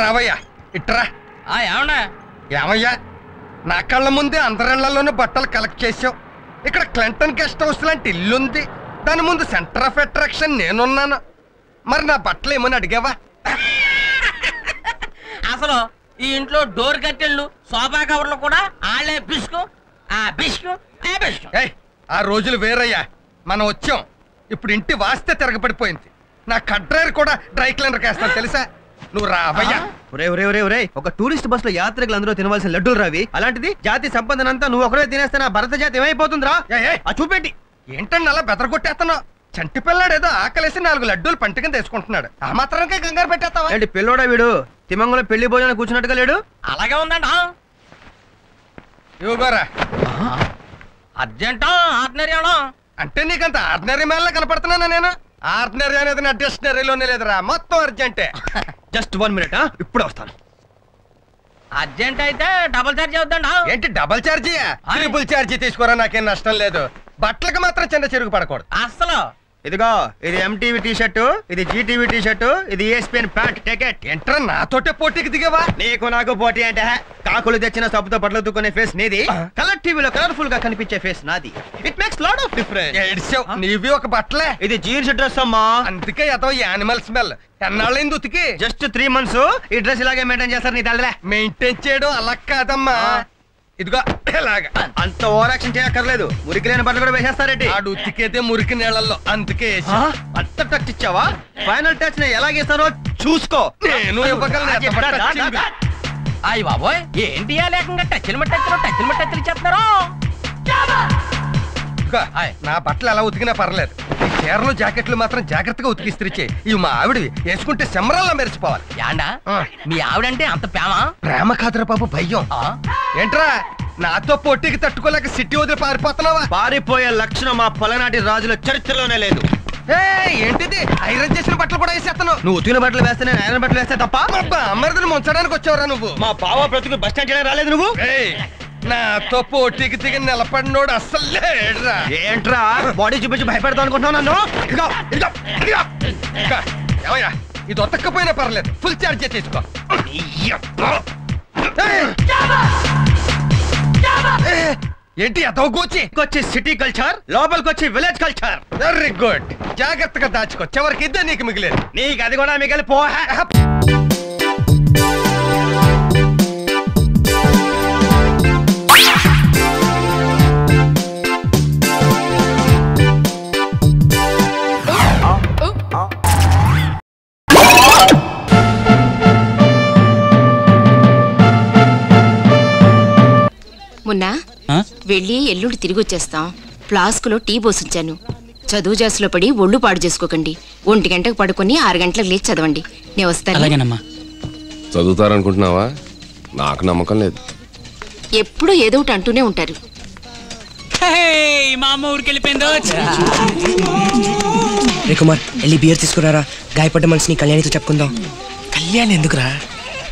రావయ్యా ఇట్రా. ఏమన్నా ఏమయ్యా, నా కళ్ళ ముందే అందరిళ్లలోనూ బట్టలు కలెక్ట్ చేసావు. ఇక్కడ క్లింటన్ గెస్ట్ హౌస్ లాంటి ఇల్లుంది, దాని ముందు సెంటర్ ఆఫ్ అట్రాక్షన్ నేనున్నాను. మరి నా బట్టలు ఏమని అడిగావా? అసలు ఈ ఇంట్లో డోర్ కట్టెళ్ళు సోఫా కవర్లు కూడా ఆళ్ళే బిస్కు ఆ రోజులు వేరయ్యా, మనం వచ్చాం. ఇప్పుడు ఇంటి వాస్తే తిరగబడిపోయింది. నా కడ్రైర్ కూడా డ్రై క్లీనర్ వేస్తాను తెలుసా. నువ్వు రావయ్యా. ఒక టూరిస్ట్ బస్ లో యాత్రికులు అందరూ తినవలసిన లడ్డూలు రావి, అలాంటిది జాతి సంపదనంతా నువ్వు ఒకరే తినేస్తే నా భరత జాతి ఏమైపోతుందిరా? చూపెట్టి ఏంటండి అలా బెదరగొట్టేస్తున్నావు? చంటి పిల్లాడు ఏదో ఆకలేసి 4 లడ్డూలు పంట కింద వేసుకుంటున్నాడు. ఆ మాత్రానికే కంగారు పెట్టేస్తావా? ఏంటి పిల్లోడా వీడు? తిమంగంలో పెళ్లి భోజనం కూర్చున్నట్టుగా లేడు. అలాగే ఉందండి. ఇవ్వగోరా. అర్జెంటా ఆర్డినరీ అంటే నీకంత ఆర్డినరీ మేళ కనపడుతున్నానా నేను? ఆర్డినరీ అనేది నా డిక్షనరీలోనే లేదురా, మొత్తం అర్జెంటే. జస్ట్ 1 మినిట్, ఇప్పుడు వస్తాను. అర్జెంట్ అయితే డబుల్ ఛార్జ్ అవుతుందా? ఏంటి డబుల్ ఛార్జీ? ట్రిపుల్ ఛార్జీ తీసుకోరా, నాకేం నష్టం లేదు. బట్టలకు మాత్రం చిన్న చెరుగు పడకూడదు అసలు. ఇదిగో ఇది ఎంటీవీ టీ షర్టు, ఇది జీటీవీ టీ షర్టు, ఇది ESPN ప్యాంట్. టికెట్. ఎంట్రా నాతోటే పోటీకి దిగవా? నీకు నాకు పోటీ అంటే కాకులు తెచ్చిన సబ్బుతో బట్టలు దుక్కునే ఫేస్ నీది, కలర్ టీవీలో కలర్ఫుల్ గా కనిపించే ఫేస్ నాది. It makes lot of difference. నీవి ఒక బట్టలే, ఇది జీన్స్ డ్రెస్ అమ్మా. అందుకే ఏదో యానిమల్ స్మెల్. ఎన్నాళ్ళైంది ఉతికి? Just 3 months. ఈ డ్రెస్ ఇలాగే మెయింటైన్ చేస్తారు నీ తల్లే. మెయింటైన్ చేయడం అలా కాదమ్మా, ఇదిగో ఇలాగా. అంత ఓవర్ యాక్షన్ చేయక్కర్లేదు. మురికి లేని బట్టలు కూడా వేసేస్తారేంటి? ఆడు ఉతికేదే మురికి నీళ్ళల్లో, అందుకే అంత టచ్ ఇచ్చావా? ఫైనల్ టచ్ ని ఎలాగేస్తానో చూసుకో. నేను ఇవ్వగలను. అయ్యి బాబోయ్, ఏంటి లేకుండా టచ్లు చెప్తున్నారు. నా బట్టలు ఎలా ఉతికినా పర్లేదు, ఈ చీరలు జాకెట్లు మాత్రం జాగ్రత్తగా ఉతికిస్త్రిచ్చే. ఇవి మా ఆవిడ వేసుకుంటే సెమరల్లా మెరిచిపోవాలి. యాండా మీ ఆవిడంటే అంత ప్రేమ కాదురా బాబు, భయం. ఏంట్రా నాతో పోటీకి తట్టుకోలేక సిటీ వదిలి పారిపోతున్నావా? పారిపోయే లక్షణం మా పలనాటి రాజుల చరిత్రలోనే లేదు. ఏంటిది? ఐరన్ చేసిన బట్టలు కూడా వేసేస్తాను. నువ్వు ఉతికిన బట్టలు వేస్తే నేను ఐరన్ బట్టలు వేస్తే తప్ప? అమ్మరిదని ముంచడానికి వచ్చావురా నువ్వు. మా బావ బ్రతుకు బస్ స్టాండ్ చేయడానికి రాలేదు నువ్వు. నాతో పోటీకి దిగి నిలబడినోడు అస్సలు లేడురా. ఏంట్రా బాడీ చూపించి భయపెడతావు అనుకుంటున్నావు నన్ను? ఏమయ్యా, ఇది ఒతక్కపోయినా పర్లేదు, ఫుల్ ఛార్జ్ తీసుకో. ఏంటి అతోకొచ్చి సిటీ కల్చర్, లోపలికి వచ్చి విలేజ్ కల్చర్. వెరీ గుడ్, జాగ్రత్తగా దాచుకో, చివరికి ఇద్దే నీకు మిగిలేదు. నీకు అది కూడా మిగిలి పో. మొన్న వెళ్ళి ఎల్లుండి తిరిగి వచ్చేస్తాం. ఫ్లాస్కులో టీ పోసుంచాను. చదువు జాసులో పడి ఒళ్ళు పాడు చేసుకోకండి. 1 గంటకు పడుకొని 6 గంటలకు లేచి చదవండి. నేను వస్తాను. చదువుతారనుకుంటున్నావా? నాకు నమ్మకం లేదు. ఎప్పుడూ ఏదో ఒకటి అంటూనే ఉంటారు. మా అమ్మ ఊరికి వెళ్ళిపోయిందో. రే కుమార్, వెళ్ళి బియర్ తీసుకురారా. గాయపడ్డ మనిషిని కళ్యాణితో చెప్పుకుందాం. కళ్యాణి ఎందుకురా?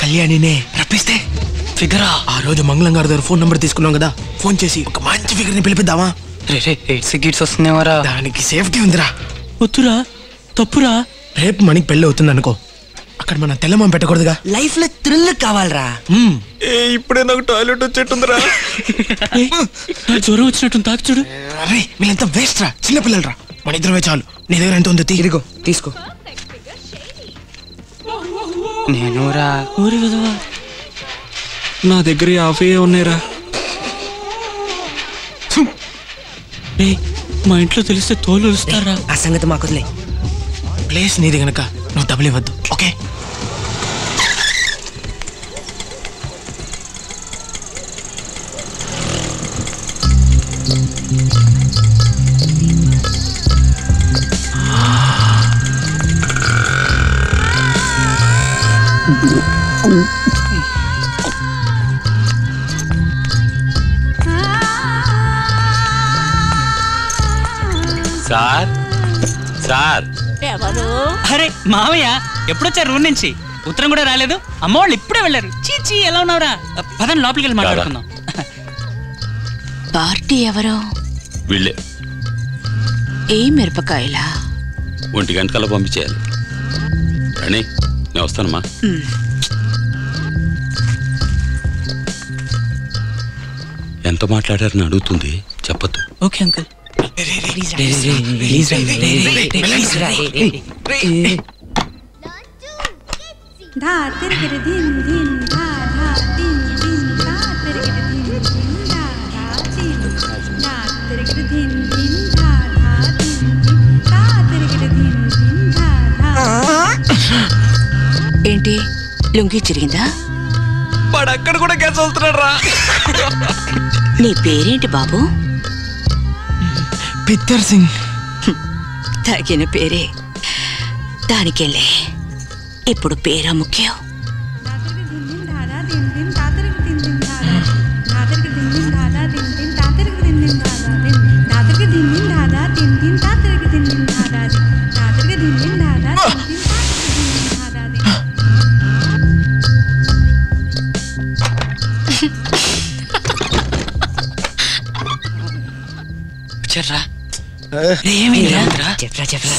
కళ్యాణినే రప్పిస్తే ఫిగరా. ఆ రోజు మంగళం గారి దగ్గర ఫోన్ నంబర్ తీసుకున్నాం కదా, ఫోన్ చేసి ఒక మంచి ఫిగర్ ని పిలిపిద్దామా? గిట్స్ వస్తున్నావారా? దానికి సేఫ్టీ ఉందిరా. వద్దురా, తప్పురా. రేపు మనకి పెళ్ళి అవుతుంది అనుకో, అక్కడ మనం తెల్లమం పెట్టకూడదుగా. లైఫ్ లో థ్రిల్ కావాలరా. ఇప్పుడే నాకు టాయిలెట్ వచ్చేట్టుందిరా. జ్వరం వచ్చినట్టు తాకి చూడు. అరే వీళ్ళంతా వేస్ట్ రా, చిన్నపిల్లలు రా. మన ఇద్దరమే చాలు. నీ దగ్గర ఎంత ఉందో ఇదిగో తీసుకో. నేను రా ఊరి విధవా, నా దగ్గర 50 ఉన్నాయిరా. మా ఇంట్లో తెలిస్తే తోలు వస్తారా? ఆ సంగతి మాకు వదిలే. ప్లేస్ నీది గనక నువ్వు డబ్బులు ఇవ్వద్దు, ఓకే? Sir sir. ఎవరు? అరే మావయ్య, ఎప్పుడొచ్చారు రూమ్ నుంచి? ఉత్తరం కూడా రాలేదు. అమ్మ వాళ్ళు ఇప్పుడే వెళ్ళారు. చీచి ఎలా ఉన్నావురా? పదండి లోపలికి వెళ్ళి మాట్లాడుకుందాం. పార్టీ ఎవరో? వీళ్ళే. ఏ మిరపకాయలా? 1 గంటకల్లా పంపించేయాలి. రాణి నేను వస్తానమ్మా. ఎవరితో మాట్లాడారని అడుగుతుంది, చెప్పద్దు. Okay uncle. ఏంటి లుంగి చిరిగిందా? వాడక్కడ కూడా గ్యాస్ వస్తున్నాడు రా. నీ పేరేంటి బాబు? పిత్తర్ సింగ్. తగిన పేరే. దానికెళ్ళే ఇప్పుడు పేరా ముఖ్యం.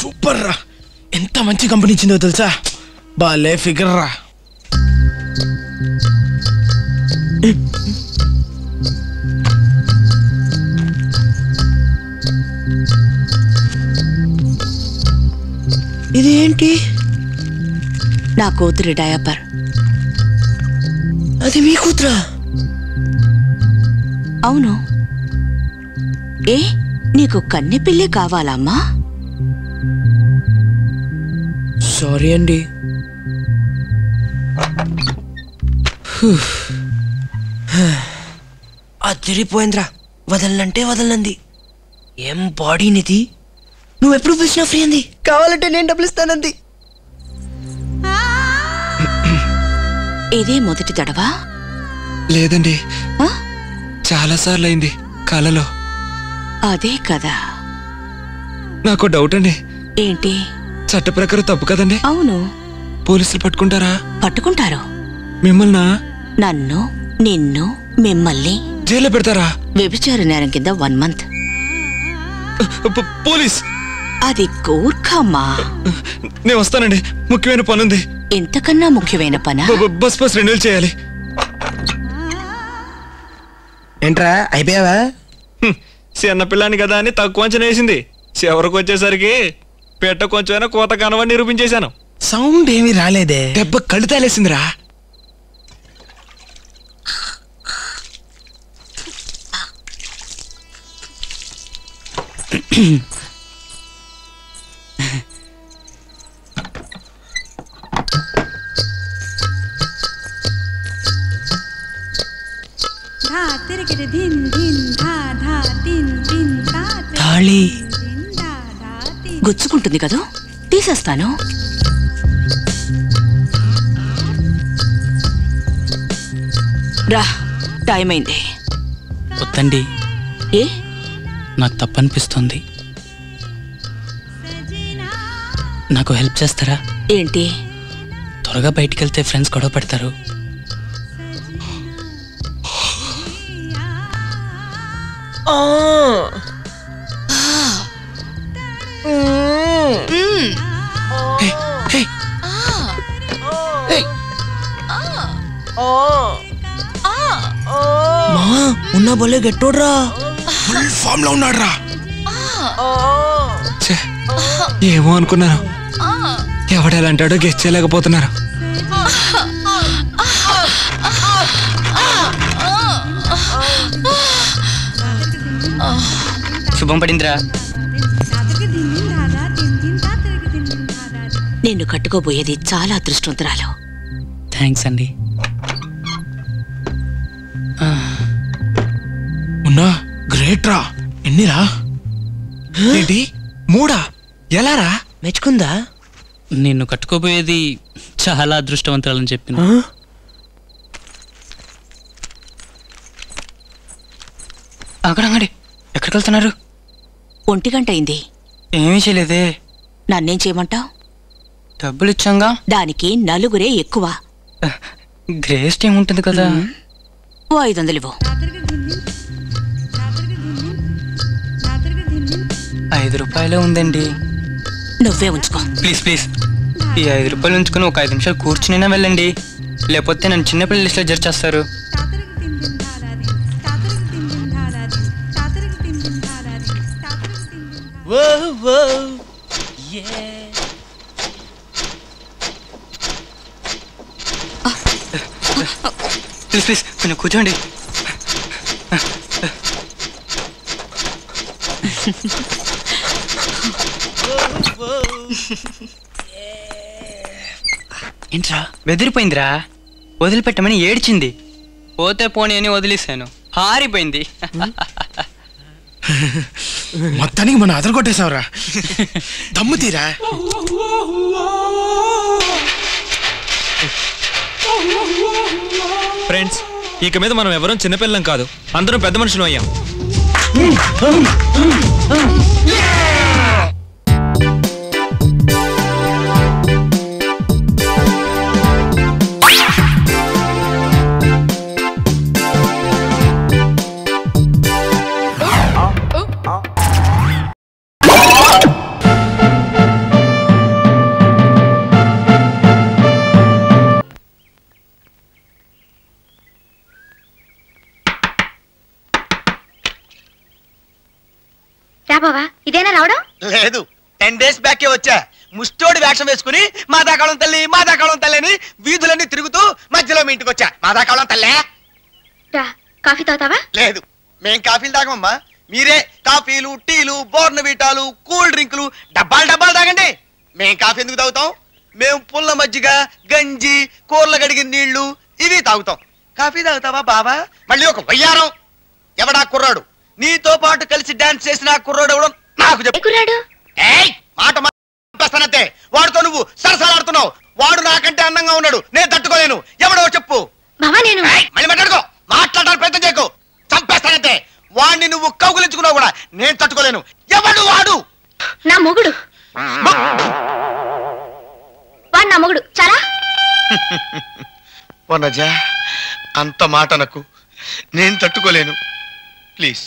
సూపర్ రా, ఎంత మంచి కంపెనీ ఇచ్చిందో తెలుసా? బాలే ఫిగర్ రా. ఇదేంటి? నా కూతురి డయాపర్. అది మీ కూతురా? అవును. ఏ నీకు కన్నె పిల్లే కావాలమ్మా? సారీ అండి. అదిరిపోయిందిరా, వదలనంటే వదలనంది. ఏం బాడీ నిది, నువ్వెప్పుడు పిలిచినా ఫ్రీ అంది, కావాలంటే నేను డబ్బులు ఇస్తానంది. ఇదే మొదటి తడవా? లేదండి, చాలా సార్లు అయింది కలలో. అదే కదా. నాకు డౌట్ అండి. ఏంటి? చట్ట ప్రకారం తప్పు కదండి? అవును. పోలీసులు పట్టుకుంటారా? పట్టుకుంటారు. మిమ్మల్ని? నన్ను, నిన్ను, మిమ్మల్ని జైల్లో పెడతారా? వ్యభిచార నేరం కింద 1 month. పోలీస్? అది గూర్ఖమ్మా. నేను వస్తానండి, ముఖ్యమైన పనుంది. ఇంతకన్నా ముఖ్యమైన పనా? బస్ రెన్యూల్ చేయాలి. ఏంట్రా అయిపోయావా? చిన్న పిల్లాని కదా అని తక్కువ అంచనా వేసింది. చివరికి వచ్చేసరికి పెట్ట కొంచెమైనా కోత కానవని నిరూపించేశాను. సౌండ్ ఏమీ రాలేదే. దెబ్బ కళ్ళు తాలేసిందిరా. తాళి గుచ్చుకుంటుంది కదా, తీసేస్తాను. రా, టైం అయింది. వద్దండి, ఏ? నాకు తప్పనిపిస్తుంది. నాకు హెల్ప్ చేస్తారా? ఏంటి? త్వరగా బయటికి వెళ్తే ఫ్రెండ్స్ గొడవ పెడతారు. ఉన్న బొల్లే గెట్టోడ్రా, ఫుల్ ఫామ్ లో ఉన్నాడ్రా. ఏమో అనుకున్నాను, ఎవడెలాంటాడో గెస్ చేయలేకపోతున్నారు. శుభం పడిందిరా. నిన్ను కట్టుకోబోయేది చాలా అదృష్టవంతురాలు. థ్యాంక్స్ అండి. ఉన్నా గ్రేట్ రా. ఎన్నిరా? ఏంటి 3? ఎలారా? మెచ్చుకుందా? నిన్ను కట్టుకోబోయేది చాలా అదృష్టవంతురాలని చెప్పిన. అక్కడండి, ఎక్కడికి వెళ్తున్నారు? 1 గంట అయింది. ఏమీ చేయలేదే. నన్నేం చేయమంటావు? డబ్బులు ఇచ్చాంగా. దానికి 4 ఎక్కువ. గ్రేస్ టీం ఉంటుంది కదా. 500 ఇవ్వు. 5 రూపాయలే ఉందండి. నువ్వే ఉంచుకో. ప్లీజ్ ఈ 5 రూపాయలు ఉంచుకుని ఒక 5 నిమిషాలు కూర్చునైనా వెళ్ళండి, లేకపోతే నన్ను చిన్నపిల్లల లిస్ట్లో జడ్జ్ చేస్తారు. ప్లీజ్ ప్లీజ్ కొంచెం కూర్చోండి. ఏంట్రా బెదిరిపోయిందిరా, వదిలిపెట్టమని ఏడ్చింది. పోతే పోనీ అని వదిలేశాను, హారిపోయింది. మొత్తానికి మనం అదర కొట్టేశావురా, దమ్ము తీరా. ఫ్రెండ్స్, ఇక మీద మనం ఎవరం చిన్నపిల్లం కాదు, అందరం పెద్ద మనుషులు అయ్యాం. ఇదేనా రావడం? లేదు, 10 days బ్యాకే వచ్చా. ముష్టోడి వేషం వేసుకుని మాదాకాళం తల్లి మాదాకాళం తల్లి అని వీధులన్నీ తిరుగుతూ మధ్యలో మీ ఇంటికి వచ్చా. మాదాకాళం తల్లే. కాఫీ తాగుతావా? లేదు, మేం కాఫీలు తాగమమ్మా. మీరే కాఫీలు, టీలు, బోర్నవీటాలు, కూల్ డ్రింకులు డబ్బాలు తాగండి. మేం కాఫీ ఎందుకు తాగుతాం? మేము పుల్ల మజ్జిగ, గంజి, కూరలు కడిగిన నీళ్లు ఇవి తాగుతాం. కాఫీ తాగుతావా బావా? మళ్ళీ ఒక వయ్యారం. ఎవడా కుర్రాడు నీతో పాటు కలిసి డాన్స్ చేసిన కుర్రాడు ఎవడో నాకు చెప్పు. కుర్రాడు మాట మాట్లాస్తానంతే. వాడితో నువ్వు సరసాలాడుతున్నావు. వాడు నాకంటే అందంగా ఉన్నాడు, నేను తట్టుకోలేను. ఎవడో చెప్పు. మళ్ళీ మాట్లాడుకో, మాట్లాడడానికి ప్రయత్నం చేయకు, చంపేస్తానంతే. వాడిని నువ్వు కౌగులించుకున్నావు కూడా నేను తట్టుకోలేను. ఎవడు వాడు? నా మొగుడు. వాడు నా మొగుడు. చాలా వనజా, అంత మాట నాకు, నేను తట్టుకోలేను. ప్లీజ్,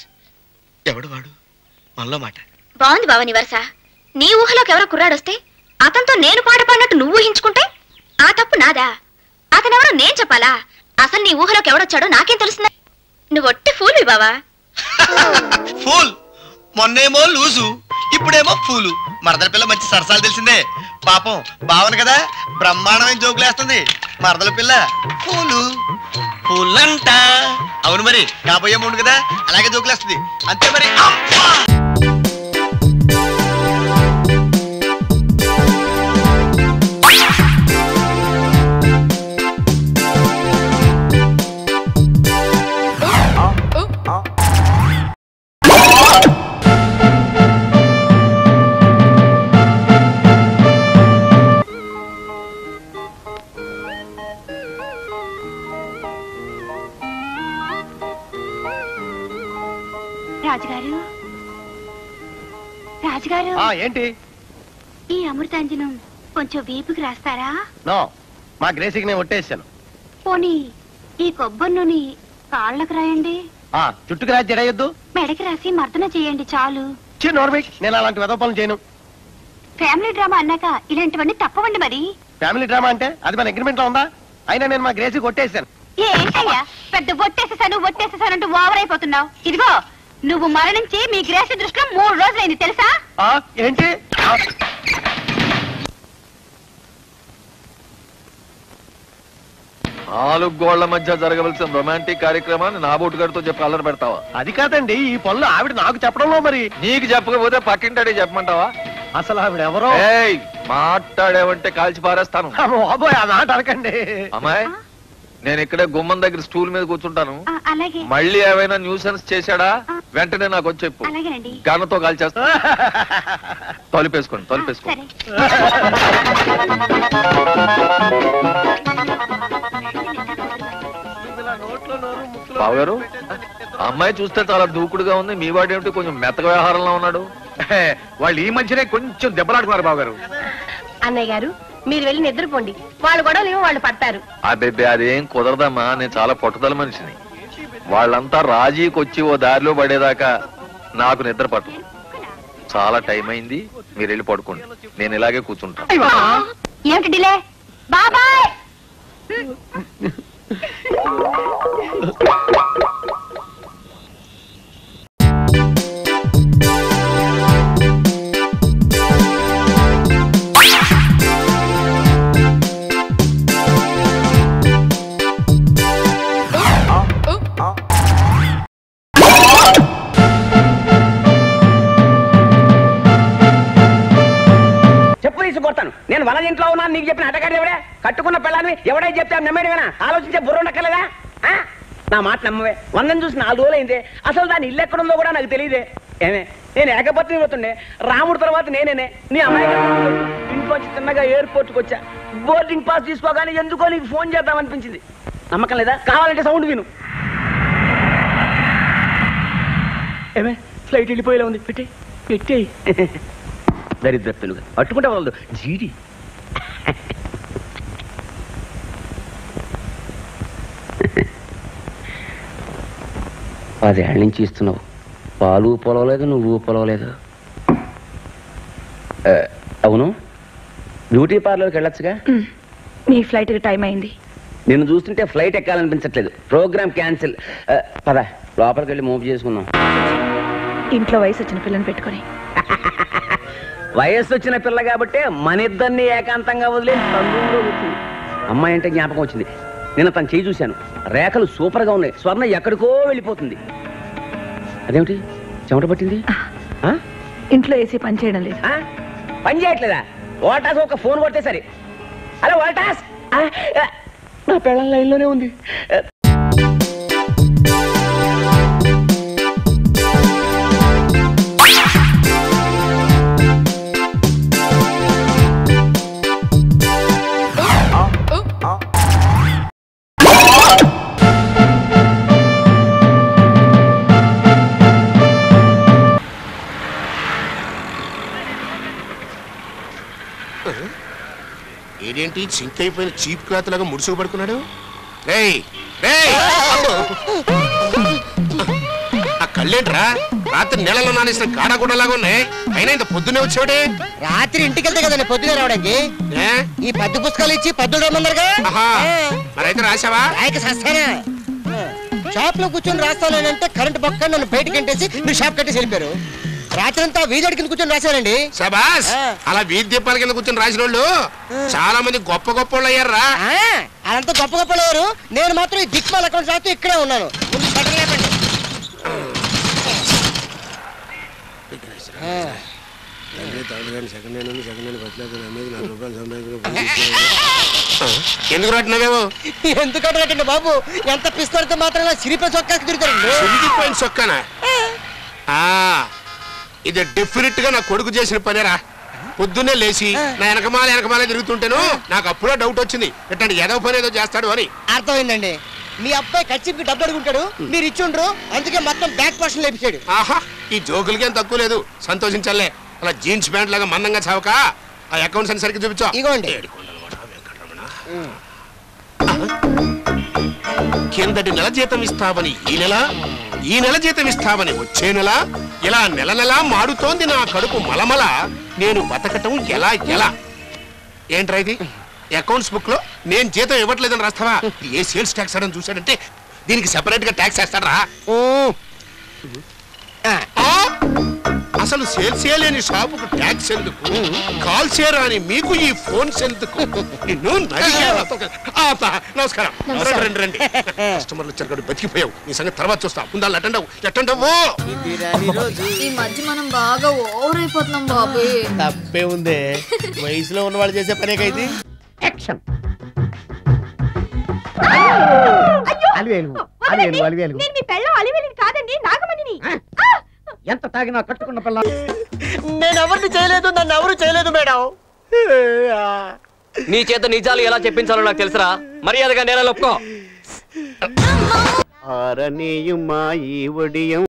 ఎవడు వాడు? మనలో మాట. బాగుంది బావ నీ వరస. నీ ఊహలోకి ఎవరో కుర్రాడొస్తే అతనితో నేను పాట పాడినట్టు నువ్వు ఊహించుకుంటే ఆ తప్పు నాదా? అతనెవరో నేను చెప్పాలా? అసలు నీ ఊహలోకి ఎవడొచ్చాడో నాకేం తెలుస్తుంది? నువ్వు ఒట్టి ఫూల్ బావా. ఫూల్? మొన్నేమో లూజు, ఇప్పుడేమో ఫూలు. మరదల పిల్ల మంచి సరసాలు తెలిసిందే. పాపం బావను కదా బ్రహ్మాండమైన జోకులేస్తుంది. మరదల పిల్ల ఫూలు ఫూలంట. అవును మరి, కాబోయే మూడు కదా, అలాగే జోకులేస్తుంది అంతే మరి. రాజుగారు, రాజుగారు, ఏంటి? ఈ అమృతాంజనం కొంచెం వీపుకి రాస్తారా? నో, మా గ్రేసికి నేను ఒట్టేసాను. పోనీ ఈ కొబ్బరి నూనె కాళ్ళకు రాయండి. చుట్టుకు రాసి జడయొద్దు, మెడకి రాసి మర్దన చేయండి చాలు. నేను అలాంటి వెదవ పనులు చేయను. ఫ్యామిలీ డ్రామా అన్నాక ఇలాంటివన్నీ తప్పవండి. మరి ఫ్యామిలీ డ్రామా అంటే అది మన అగ్రిమెంట్ లో ఉందా? అయినా నేను మా గ్రేసికి కొట్టేసాను. ఏంటయ్యా పెద్ద ఒట్టేసేసానంటూ ఓవర్ అయిపోతున్నావు. ఇదిగో, నువ్వు మరణించి మీ గ్రేసి దృష్టిలో 3 రోజులైంది తెలుసా? ఏంటి? 4 గోళ్ల మధ్య జరగవలసిన రొమాంటిక్ కార్యక్రమాన్ని నా బోటుగాడితో చెప్పి అల్లరి పెడతావా? అది కాదండి, ఈ పనులు ఆవిడ నాకు చెప్పడంలో. మరి నీకు చెప్పకపోతే పక్కింటాడే చెప్పమంటావా? అసలు ఆవిడ ఎవరో? మాట్లాడేవంటే కాల్చి పారేస్తాను. బాబోయ్, ఆ మాట అనకండి. అమ్మాయి, నేను ఇక్కడే గుమ్మం దగ్గర స్టూల్ మీద కూర్చుంటాను. అలాగే. మళ్ళీ ఏమైనా న్యూసెన్స్ చేశాడా వెంటనే నాకు వచ్చి చెప్పు. గన్నతో కాల్చేస్తా. తలుపేసుకోండి. బాబు గారు, అమ్మాయి చూస్తే చాలా దూకుడుగా ఉంది. మీ వాడేమిటి కొంచెం మెత్తక వ్యవహారంలో ఉన్నాడు? వాళ్ళు ఈ మధ్యనే కొంచెం దెబ్బలాడుకున్నారు బాబు గారు. అన్నయ్య గారు, మీరు వెళ్ళి నిద్రపోండి. వాళ్ళు గొడవలేమో వాళ్ళు పడతారు. అబ్బే, అదేం కుదరదమ్మా. నేను చాలా పట్టుదల మనిషిని. వాళ్ళంతా రాజీకి వచ్చి ఓ దారిలో పడేదాకా నాకు నిద్ర పట్టు. చాలా టైం అయింది, మీరు వెళ్ళి పడుకోండి. నేను ఇలాగే కూర్చుంటాను. ఏమిటి డిలే? బాబాయ్. కొడతాను. నేను వన ఇంట్లో ఉన్నాను నీకు చెప్పిన అటగాడు ఎవడే? కట్టుకున్న పిల్లని ఎవడై చెప్తే నమ్మేడివేనా? ఆలోచించే బుర్ర ఉండక్కర్లేదా? నా మాట నమ్మవే. 100 చూసి 4 రోజులు అయిందే. అసలు దాని ఇల్లు ఎక్కడుందో కూడా నాకు తెలియదే. ఏమే నేను ఏకపత్ని పోతుండే రాముడు తర్వాత నేనేనే నీ అమ్మాయి ఇంట్లోంచి చిన్నగా ఎయిర్పోర్ట్కి వచ్చా. బోర్డింగ్ పాస్ తీసుకోగానే ఎందుకో నీకు ఫోన్ చేద్దామనిపించింది. నమ్మకం లేదా? కావాలంటే సౌండ్ విను. ఏమే ఫ్లైట్ వెళ్ళిపోయేలా ఉంది. పెట్టే పెట్టే దరిద్ర పెనుగా అట్టుకుంటే వాళ్ళు జీడి. 10 ఏళ్ళ నుంచి ఇస్తున్నావు. పాలు పొలవలేదు, నువ్వు పొలవలేదు. అవును, బ్యూటీ పార్లర్కి వెళ్ళొచ్చుగా. మీ ఫ్లైట్కి టైం అయింది. నిన్ను చూస్తుంటే ఫ్లైట్ ఎక్కాలనిపించట్లేదు. Programme cancel. పద లోపలికి వెళ్ళి మూవ్ చేసుకుందాం. ఇంట్లో వయసు వచ్చిన పిల్లని పెట్టుకొని. వయస్సు వచ్చిన పిల్ల కాబట్టి మన ఇద్దరిని ఏకాంతంగా వదిలే తండ్రిలో వచ్చింది. అమ్మాయి అంటే జ్ఞాపకం వచ్చింది. నేను తను చేయి చూశాను. రేఖలు సూపర్గా ఉన్నాయి. స్వర్ణ ఎక్కడికో వెళ్ళిపోతుంది. అదేమిటి చెమట పట్టింది? ఇంట్లో ఏసీ పని చేయడం లేదు. పని చేయట్లేదా? వాటాస్ ఒక ఫోన్ కొడితే సరే. హలో వాటాస్, నా పిల్లల లైన్లోనే ఉంది. ఏంటి చింక్ అయిపోయిన చీప్ క్లాత్ లాగా ముడుసుకు పడుకున్నాడు? ఆ కళ్ళేంట్రా రాత్రి నెలలో నానేసిన కాడగూడలాగా ఉన్నాయి. అయినా ఇంత పొద్దునే వచ్చాడే. రాత్రి ఇంటికి వెళ్తే కదండి పొద్దునే రావడానికి. ఈ పద్దు పుస్తకాలు ఇచ్చి పద్దులు రమ్మన్నారుగా. మరైతే రాసావా? రాయక సస్తానా? షాప్ లో కూర్చొని రాస్తానంటే కరెంట్ పక్కన నన్ను బయటకి ఎంటేసి మీరు షాప్ కట్టేసి వెళ్ళిపోయారు. రాత్రంతా వీధి కింద కూర్చొని రాశానండి. శబాస్, అలా వీధి దీపాల కింద కూర్చొని రాసిన వాళ్ళు చాలా మంది గొప్ప గొప్ప వాళ్ళు అయ్యారా? అదంతా గొప్ప గొప్ప అయ్యారు. నేను మాత్రం ఈ దిక్మాల అకౌంట్ రాస్తూ ఇక్కడే ఉన్నాను. ముందు షటర్ లేపండి. ఎందుకు రాట్టినావేమో? ఎందుకు అడగండి బాబు, ఎంత పిస్తడితే మాత్రం సిరిపై చొక్కాకి తిరుగుతారండి. సిరిగిపోయిన చొక్కానా? ఇది డెఫినెట్ గా నా కొడుకు చేసిన పనేరా. పొద్దున్నే లేచి నా వెనకమాలే తిరుగుతుంటేను నాకు అప్పుడే డౌట్ వచ్చింది, ఎట్టండి ఏదో పని ఏదో చేస్తాడు అని. అర్థమైందండి. మీ అబ్బాయి ఖర్చుకి డబ్బు అడుగుంటాడు, మీరు ఇచ్చుండ్రు, అందుకే మొత్తం బ్యాక్ పోర్షన్ లేపించాడు. ఆహా, ఈ జోకులకేం తక్కువ లేదు. సంతోషించాలే. అలా జీన్స్ ప్యాంట్ లాగా మందంగా చావక ఆ అకౌంట్స్ అని సరిగ్గా చూపించా. ఇగోండి. కిందటి నెల జీతం ఇస్తావని ఈ నెల జీతం ఇస్తావని వచ్చే నెల, ఇలా నెల నెలా మారుతోంది నా కడుపు మలమల. నేను బతకటం ఎలా? ఏంట్రా ఇది? అకౌంట్స్ బుక్ లో నేను జీతం ఇవ్వట్లేదని రాస్తావా? ఏ సేల్స్ ట్యాక్స్ అని చూశాడంటే దీనికి సెపరేట్ గా ట్యాక్స్ వేస్తాడరా. అసలు సేల్స్ చేయలేని షాపుకు ట్యాక్స్ ఎందుకు? కాల్ చేయరాని మీకు ఈ ఫోన్స్ ఎందుకు? నమస్కారం. రండి. కస్టమర్లు వచ్చారు కాబట్టి బతికిపోయావు. నీ సంగతి తర్వాత చూస్తావు. ఉండాలి. ఎట్టండవు. ఈ మధ్య మనం బాగా ఓవర్ అయిపోతున్నాం బాబు. తప్పే ఉందే, వయసులో ఉన్న వాళ్ళు చేసే పనేకైతే. యాక్షన్. ఎంత తాగినా కట్టుకున్న పిల్ల. నేను ఎవరిని చేయలేదు, నన్ను ఎవరు చేయలేదు మేడం. నీ చేత నిజాలు ఎలా చెప్పించాలో నాకు తెలుసురా. మర్యాదగా నేల ఒప్పుకో. ఆరనీయుమా ఈ ఒడియం